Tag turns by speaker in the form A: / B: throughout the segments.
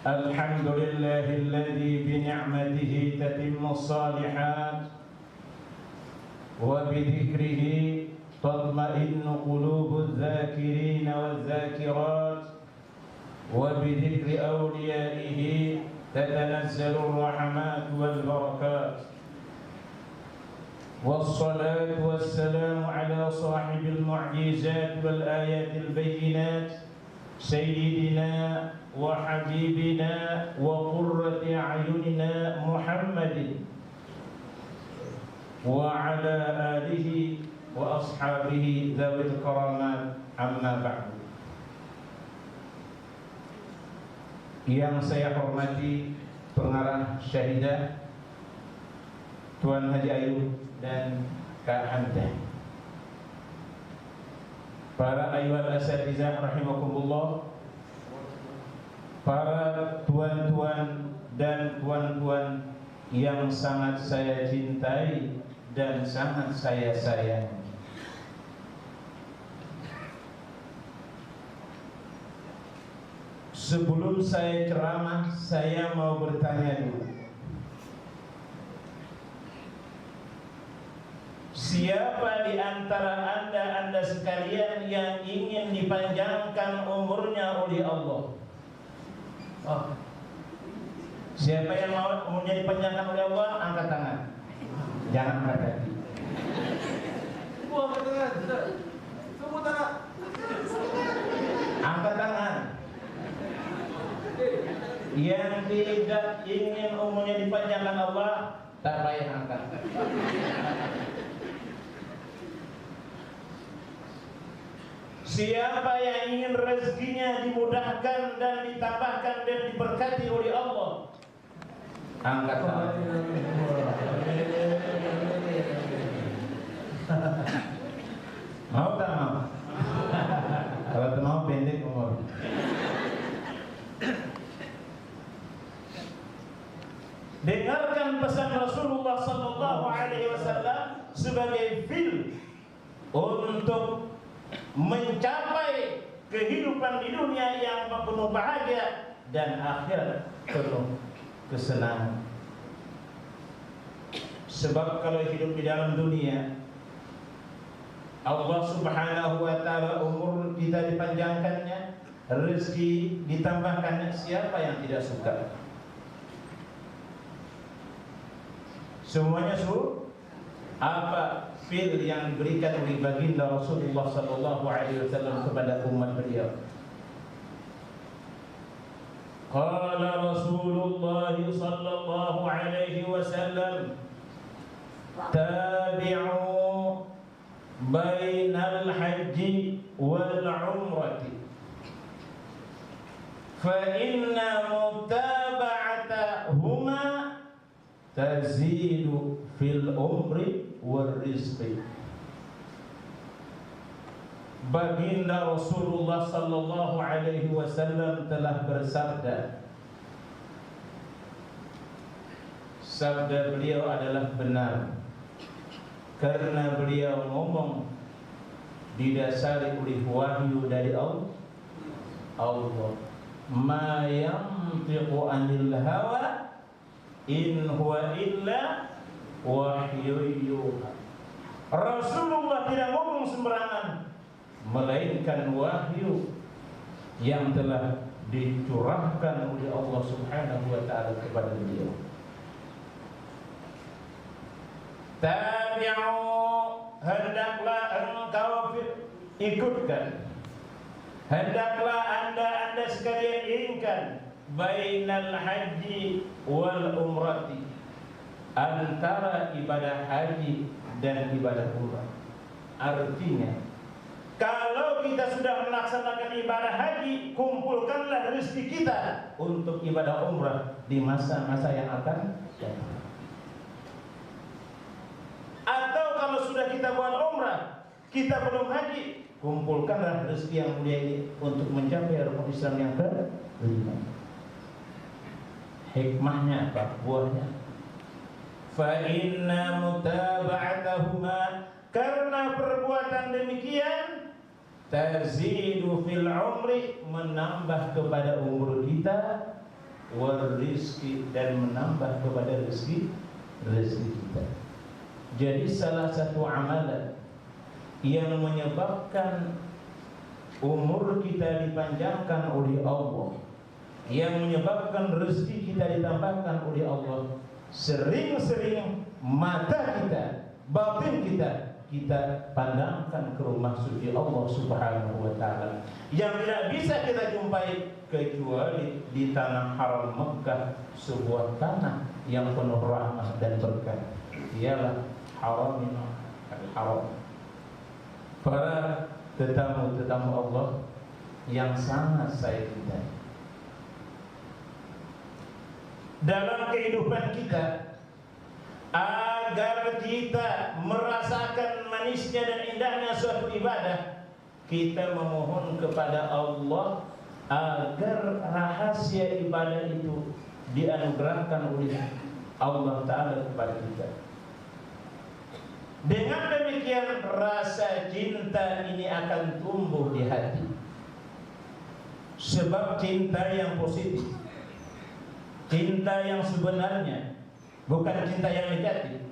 A: الحمد لله الذي بنعمته تتم الصالحات وبذكره تطمئن قلوب الذاكرين والذاكرات وبذكر أوليائه تتنزل الرحمات والبركات والصلاة والسلام على صاحب المعجزات والآيات البينات سيدنا وحبيبنا وقرة أعيننا محمد وعلى آله وأصحابه ذوي الكرامات أما بعد. Yang saya hormati pengarah Syahidah Tuan Haji Ayu dan Kak Hamdah, para ayuhal asatizah rahimakumullah, para tuan-tuan dan puan-puan yang sangat saya cintai dan sangat saya sayangi. Sebelum saya ceramah, saya mau bertanya dulu. Siapa di antara anda sekalian yang ingin dipanjangkan umurnya oleh Allah? Oh. Siapa yang mau umurnya dipanjangkan oleh Allah, angkat tangan. Jangan angkat kaki.
B: Angkat tangan. Semua tangan.
A: Angkat tangan. Yang tidak ingin umurnya dipanjangkan Allah, tak payah angkat. Siapa yang ingin rezekinya dimudahkan dan ditambahkan dan diberkati oleh Allah, angkat tangan. Mau tak mau? Kalau tak mau pendek umur. Dengarkan pesan Rasulullah sallallahu alaihi wasallam sebagai fil untuk mencapai kehidupan di dunia yang penuh bahagia dan akhirat penuh kesenangan. Sebab kalau hidup di dalam dunia, Allah subhanahu wa ta'ala umur kita dipanjangkannya, rezeki ditambahkannya, siapa yang tidak suka? Semuanya apa fil yang diberikan oleh baginda Rasulullah sallallahu alaihi wasallam kepada umat beliau? Qala Rasulullah sallallahu alaihi wasallam, tabi'u bainal haji wal umrati fa inna mutaba'atahuma tazidu fil umri wal rizqi. Baginda Rasulullah sallallahu alaihi wasallam telah bersabda, sabda beliau adalah benar karena beliau ngomong didasari oleh wahyu dari Allah. Ma yantiqu anil hawa in huwa illa wahyu yuha. Rasulullah tidak ngomong sembarangan, melainkan wahyu yang telah dicurahkan oleh Allah subhanahu wa ta'ala kepada beliau. Tabi'u, hendaklah engkau ikutkan, hendaklah anda sekalian inginkan bainal haji wal umrati, antara ibadah haji dan ibadah umrah. Artinya, kalau kita sudah melaksanakan ibadah haji, kumpulkanlah rezeki kita untuk ibadah umrah di masa-masa yang akan datang. Atau kalau sudah kita buat umrah, kita belum haji, kumpulkanlah rezeki yang mulia ini untuk mencapai rukun Islam yang kelima. Hikmahnya apa? Buahnya. Fa inna mutaba'atahuma, karena perbuatan demikian tazidu fil umri, menambah kepada umur kita, warizki, dan menambah kepada rezeki kita. Jadi salah satu amalan yang menyebabkan umur kita dipanjangkan oleh Allah, yang menyebabkan rezeki kita ditambahkan oleh Allah, sering-sering mata kita, batin kita pandangkan ke rumah suci Allah Subhanahu wa taala, yang tidak bisa kita jumpai kecuali di tanah haram Mekah, sebuah tanah yang penuh rahmat dan berkah, ialah Haramina al-Haram. Para tetamu-tetamu Allah yang sangat saya cintai, dalam kehidupan kita, agar kita merasakan manisnya dan indahnya suatu ibadah, kita memohon kepada Allah agar rahasia ibadah itu dianugerahkan oleh Allah Ta'ala kepada kita. Dengan demikian rasa cinta ini akan tumbuh di hati. Sebab cinta yang positif, cinta yang sebenarnya, bukan cinta yang negatif,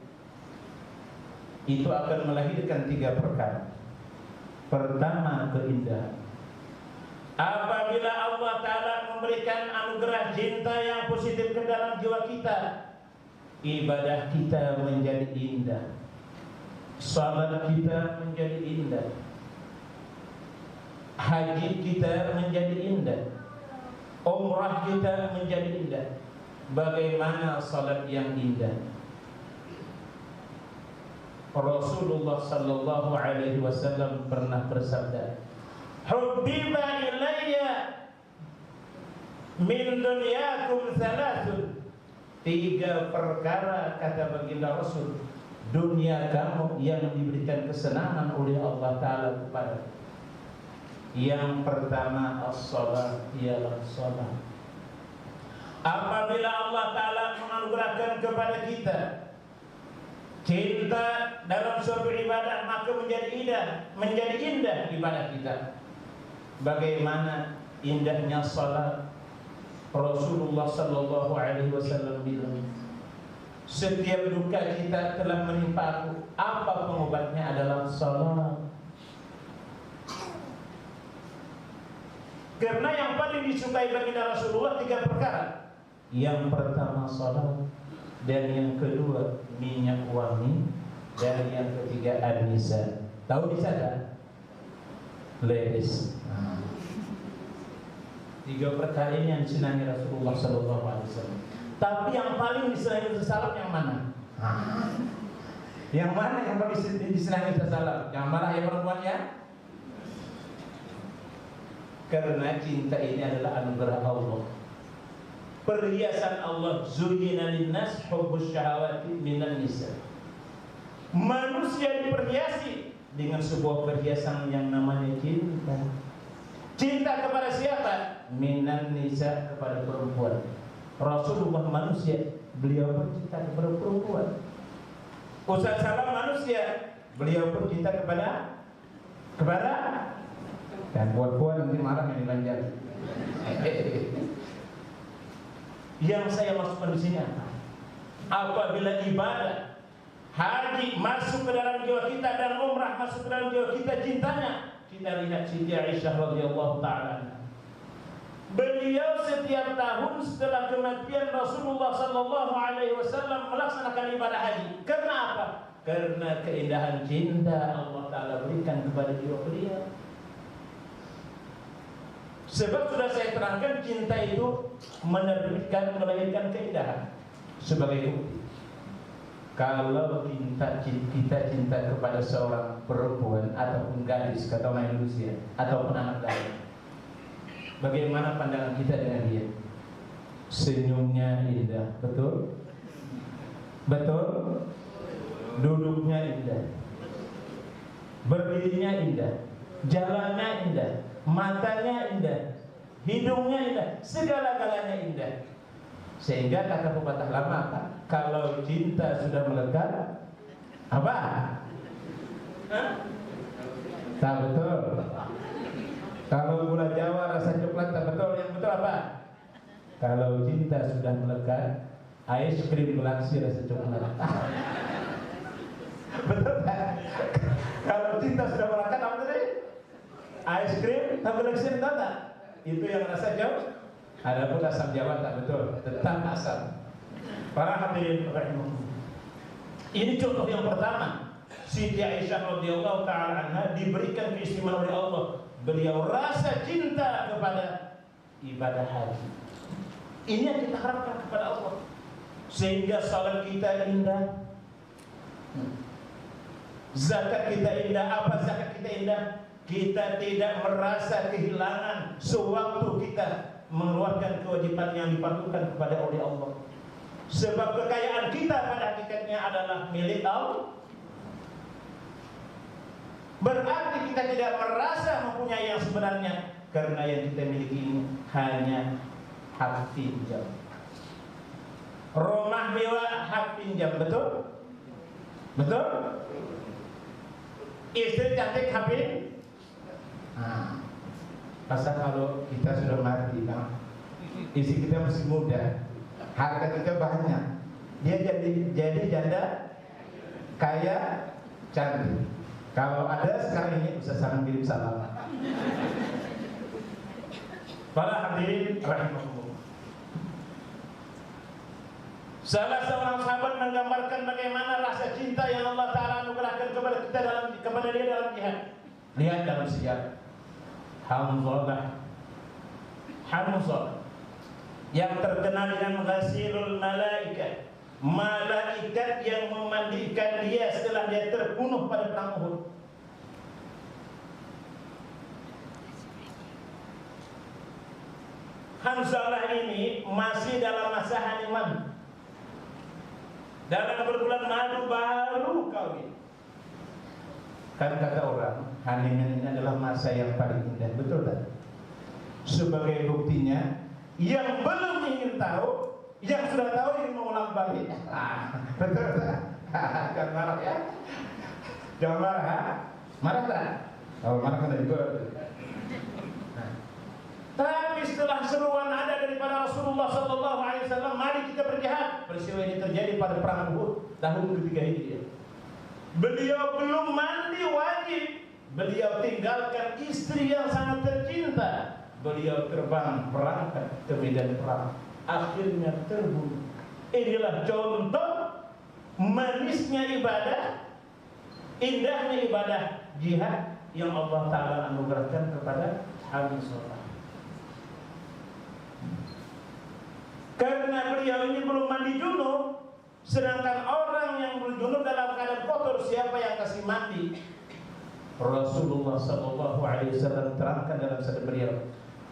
A: itu akan melahirkan 3 perkara. Pertama, keindahan. Apabila Allah Ta'ala memberikan anugerah cinta yang positif ke dalam jiwa kita, ibadah kita menjadi indah, salat kita menjadi indah, haji kita menjadi indah, umrah kita menjadi indah. Bagaimana salat yang indah? Rasulullah sallallahu alaihi wasallam pernah bersabda, "Hubbiba ilayya min dunyakum thalathun." 3 perkara, kata baginda Rasul, dunia kamu yang diberikan kesenangan oleh Allah Ta'ala kepada. Yang pertama, as-salat, ialah salat. Apabila Allah Ta'ala menganugerahkan kepada kita cinta dalam suatu ibadah, maka menjadi indah ibadah kita. Bagaimana indahnya salat? Rasulullah sallallahu alaihi wasallam bilang, setiap duka kita telah menimpa aku, apa pengobatnya? Adalah salat. Karena yang paling disukai baginda Rasulullah 3 perkara. Yang pertama salat, dan yang kedua minyak wangi, dan yang ketiga an-nisa. Tahu nisa tak? Ladies. 3 perkara ini yang disenangi Rasulullah sallallahu alaihi wasallam. Tapi yang paling disenangi salat yang mana? Yang mana yang paling disenangi salat? Yang mana ya perempuannya? Karena cinta ini adalah anugerah Allah, perhiasan Allah. Zuyyina linnas hubbus syahawati minan nisa. Manusia diperhiasi dengan sebuah perhiasan yang namanya cinta. Cinta kepada siapa? Minan nisa, kepada perempuan. Rasulullah manusia, beliau bercinta kepada perempuan. Ustaz Salam manusia, beliau bercinta kepada dan buat-buat nanti marah yang dilanjar. Yang saya maksudkan di sini apa? Apabila ibadah haji masuk ke dalam jiwa kita dan umrah masuk ke dalam jiwa kita cintanya, kita lihat Siti Aisyah radhiyallahu taala. Beliau setiap tahun setelah kematian Rasulullah sallallahu alaihi wasallam melaksanakan ibadah haji. Karena apa? Karena keindahan cinta Allah Ta'ala berikan kepada jiwa beliau. Sebab sudah saya terangkan, cinta itu melahirkan keindahan. Sebagai bukti, kalau kita cinta kepada seorang perempuan ataupun gadis, kata orang Indonesia, ataupun anak lain, bagaimana pandangan kita dengan dia? Senyumnya indah, betul? Betul? Duduknya indah, berdirinya indah, jalannya indah, matanya indah, hidungnya indah, segala-galanya indah. Sehingga kata pepatah lama apa? Kalau cinta sudah melekat, apa? Tak betul. Kalau gula Jawa rasa coklat tak betul. Yang betul apa? Kalau cinta sudah melekat, es krim galaksi rasa coklat. Betul kan? Kalau cinta sudah melekat apa tadi? Es krim galaksi enggak? Itu yang rasa jauh. Adapun asam Jawa tak betul, tetap asam. Para hadirin rahimahullah. Ini contoh yang pertama. Siti Aisyah radhiyallahu taala anha diberikan keistimewaan oleh Allah. Beliau rasa cinta kepada ibadah haji. Ini yang kita harapkan kepada Allah. Sehingga salat kita indah, zakat kita indah. Apa zakat kita indah? Kita tidak merasa kehilangan sewaktu kita mengeluarkan kewajiban yang dipatuhkan kepada oleh Allah. Sebab kekayaan kita pada hakikatnya adalah milik Allah. Berarti kita tidak merasa mempunyai yang sebenarnya, karena yang kita miliki ini hanya hak pinjam. Rumah mewah hak pinjam, betul? Betul? Istri cantik hak pinjam. Pasal kalau kita sudah mati, istri kita masih muda, harta kita banyak, dia jadi janda kaya cantik. Kalau ada sekarang ini bisa saling kirim salam. Para hadirin rahimahullah. Salah seorang sahabat menggambarkan bagaimana rasa cinta yang Allah Ta'ala anugerahkan kepada kita kepada dia dalam jihad. Lihat dalam sejarah Hamzah yang terkenal dengan ghasilul malaikat, malaikat yang memandikan dia setelah dia terbunuh pada perang Uhud. Hamzah ini masih dalam masa honeymoon, dalam berbulan madu baru kawin. Kan kata orang, honeymoon ini adalah masa yang paling indah, betul tak? Sebagai buktinya, yang belum ingin tahu, yang sudah tahu ingin mengulang balik. Betul tak? Jangan marah ya. Jangan marah, ha? Marah tak? Kalau marah kan juga. Tapi setelah seruan ada daripada Rasulullah SAW, mari kita berjihad. Peristiwa ini terjadi pada perang Uhud tahun ketiga Hijriah. Beliau belum mandi wajib. Beliau tinggalkan istri yang sangat tercinta. Beliau terbang berangkat ke medan perang. Akhirnya terbunuh. Inilah contoh manisnya ibadah, indahnya ibadah jihad yang Allah Ta'ala anugerahkan kepada Hamzah. Karena beliau ini belum mandi junub, sedangkan orang yang berjunub dalam keadaan kotor, siapa yang kasih mandi? Rasulullah SAW terangkan dalam sabda beliau,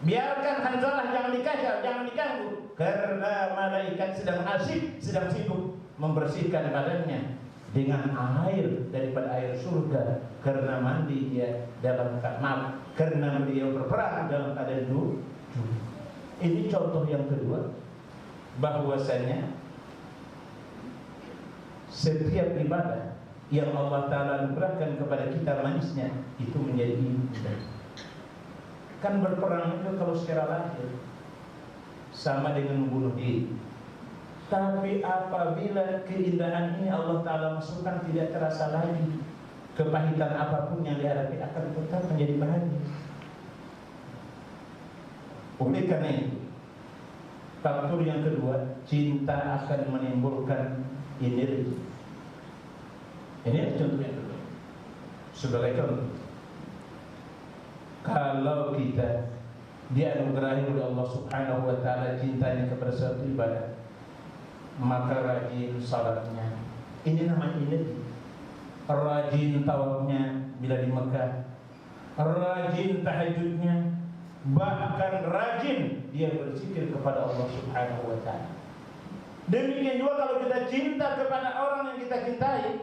A: biarkan Hanzalah jangan dikacau, jangan diganggu, karena malaikat sedang asyik, sedang sibuk membersihkan badannya dengan air daripada air surga, karena mandi dia dalam keadaan, karena beliau berperang dalam keadaan junub. Ini contoh yang kedua, bahwasanya setiap ibadah yang Allah Ta'ala anugerahkan kepada kita manisnya itu menjadi indah. Kan berperang itu kalau secara lahir sama dengan membunuh diri. Tapi apabila keindahan ini Allah Ta'ala masukkan, tidak terasa lagi. Kepahitan apapun yang dihadapi akan tetap menjadi bahagia. Oleh karena itu, faktor yang kedua, cinta akan menimbulkan energi. Ini contoh yang kedua. Sebagai contoh, kalau kita dianugerahi oleh Allah Subhanahu wa Ta'ala cintanya kepada suatu ibadah, maka rajin salatnya, ini namanya energi. Rajin tawafnya bila di Mekah, rajin tahajudnya, bahkan rajin dia berzikir kepada Allah Subhanahu wa Ta'ala. Demikian juga kalau kita cinta kepada orang yang kita cintai,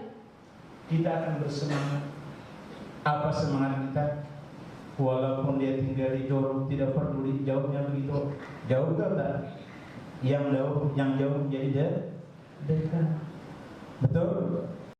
A: kita akan bersemangat. Apa semangat kita? Walaupun dia tinggal di Jorong, tidak peduli jauhnya begitu jauh tak? Yang jauh menjadi dekat. Betul?